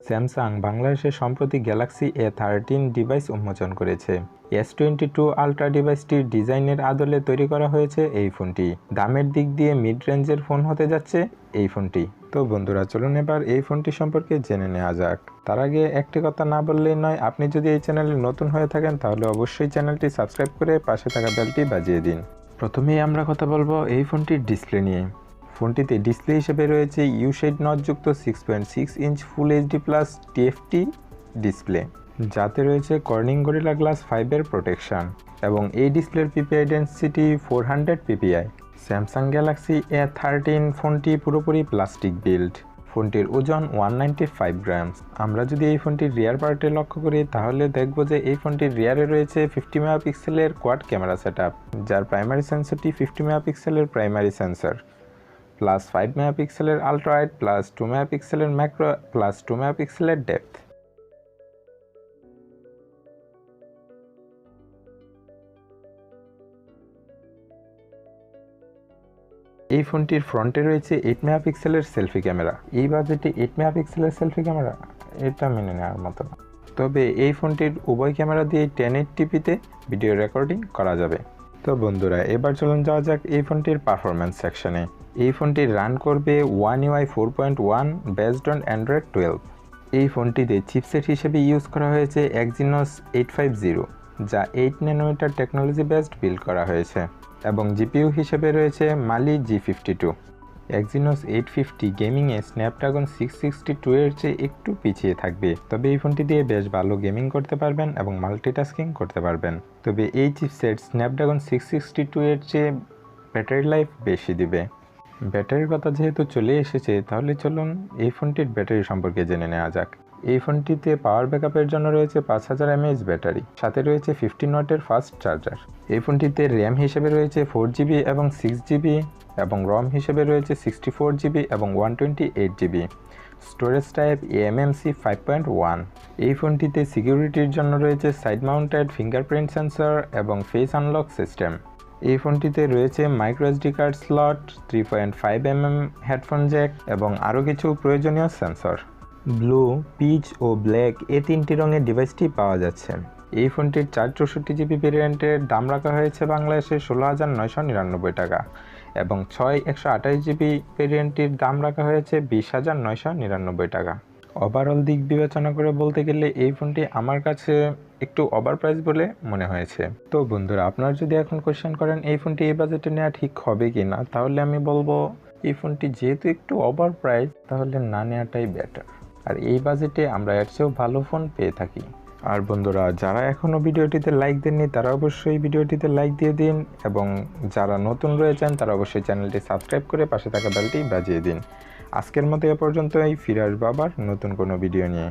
Samsung বাংলাদেশে সম্প্রতি Galaxy A13 device উন্মোচন করেছে। S22 আলট্রা ডিভাইসটির ডিজাইনের আদলে তৈরি করা হয়েছে এই ফোনটি। দামের দিক দিয়ে মিড রেঞ্জের ফোন হতে যাচ্ছে এই ফোনটি। তো বন্ধুরা, চলুন এবার এই ফোনটি সম্পর্কে জেনে নেওয়া যাক। তার আগে একটি কথা না বললেই নয়, আপনি যদি এই চ্যানেলে নতুন হয়ে থাকেন তাহলে অবশ্যই চ্যানেলটি সাবস্ক্রাইব করে পাশে থাকা বেলটি বাজিয়ে দিন। প্রথমেই আমরা কথা বলবো এই ফোনটির ডিসপ্লে নিয়ে। ফোনটিতে ডিসপ্লে হিসেবে রয়েছে ইউ-শেড নটযুক্ত 6.6 inch full HD plus TFT display, যাতে রয়েছে কর্নিং গরিলা গ্লাস 5 এর প্রোটেকশন এবং এই ডিসপ্লের PPI density 400 PPI. Samsung Galaxy A13 ফোনটি পুরোপুরি প্লাস্টিক বিল্ড। ফোনটির ওজন 195 গ্রামস। আমরা যদি এই ফোনটির রিয়ার পার্টে লক্ষ্য করি তাহলে দেখব যে এই ফোনটির রিয়ারে রয়েছে 50 মেগাপিক্সেলের কোয়াড ক্যামেরা সেটআপ, যার প্রাইমারি সেন্সরটি 50 মেগাপিক্সেলের প্রাইমারি সেন্সর প্লাস 5 মেগাপিক্সেলের আলট্রা ওয়াইড প্লাস 2 মেগাপিক্সেলের ম্যাক্রো প্লাস 2 মেগাপিক্সেলের ডেপথ। এই ফোনটির ফ্রন্টে রয়েছে 8 মেগাপিক্সেলের সেলফি ক্যামেরা। এই বাজেটে 8 মেগাপিক্সেলের সেলফি ক্যামেরা এটা মেনে নেওয়ার মতো না। তবে এই ফোনটির উভয় ক্যামেরা দিয়ে 1080pতে ভিডিও রেকর্ডিং করা যাবে। তো বন্ধুরা, এবার চলুন যাওয়া যাক এই ফোনটির পারফরম্যান্স সেকশনে। এই ফোনটি রান করবে One UI 4.1 based on Android 12। এই ফোনটিতে চিপসেট হিসেবে ইউজ করা হয়েছে Exynos 850, যা 8 ন্যানোমিটার টেকনোলজি বেসড বিল্ড করা হয়েছে, এবং জিপিইউ হিসেবে রয়েছে Mali G52। Exynos 850 গেমিংয়ে স্ন্যাপড্রাগন 662 এর চেয়ে একটু পিছিয়ে থাকবে, তবে এই ফোনটি দিয়ে বেশ ভালো গেমিং করতে পারবেন এবং মাল্টিটাস্কিং করতে পারবেন। তবে এই চিপসেট স্ন্যাপড্রাগন 662 এর চেয়ে ব্যাটারি লাইফ বেশি দিবে। ব্যাটারির কথা যেহেতু চলে এসেছে, তাহলে চলুন এই ফোনটির ব্যাটারি সম্পর্কে জেনে নেওয়া যাক। এই ফোনটিতে পাওয়ার ব্যাকআপের জন্য রয়েছে 5000 mAh ব্যাটারি, সাথে রয়েছে 15 ওয়াটের ফাস্ট চার্জার। এই ফোনটিতে র্যাম হিসেবে রয়েছে 4GB এবং 6GB, এবং রম হিসেবে রয়েছে 64GB এবং 128GB। Storage type eMMC 5.1। এই ফোনটিতে সিকিউরিটির জন্য রয়েছে সাইড মাউন্টেড ফিঙ্গারপ্রিন্ট সেন্সর এবং ফেস আনলক সিস্টেম। এই ফোনটিতে রয়েছে micro SD card slot, 3.5mm headphone Jack এবং আরও কিছু প্রয়োজনীয় সেন্সর। ব্লু, পিচ ও ব্ল্যাক এই তিনটি রঙের ডিভাইসটি পাওয়া যাচ্ছে। এই ফোনটির 464GB ভেরিয়েন্টের দাম রাখা হয়েছে বাংলাদেশে 16,999 টাকা, এবং 6/128GB ভেরিয়েন্টটির দাম রাখা হয়েছে 20,999 টাকা। ওভারঅল দিক বিবেচনা করে বলতে গেলে এই ফোনটি আমার কাছে একটু ওভার প্রাইস বলে মনে হয়েছে। তো বন্ধুরা, আপনারা যদি এখন কোয়েশ্চেন করেন এই ফোনটি এই বাজেটে নেওয়া ঠিক হবে কি না, তাহলে আমি বলবো এই ফোনটি যেহেতু একটু ওভার প্রাইস, তাহলে না নেওয়াটাই বেটার। আর এই বাজেটে আমরা এর চেয়েও ভালো ফোন পেয়ে থাকি। আর বন্ধুরা, যারা এখনও ভিডিওটিতে লাইক দেননি তারা অবশ্যই ভিডিওটিতে লাইক দিয়ে দিন, এবং যারা নতুন রয়েছেন তারা অবশ্যই চ্যানেলটি সাবস্ক্রাইব করে পাশে থাকা বেলটি বাজিয়ে দিন। আজকের মতো এ পর্যন্তই, ফিরে আসবো আবার নতুন কোনো ভিডিও নিয়ে।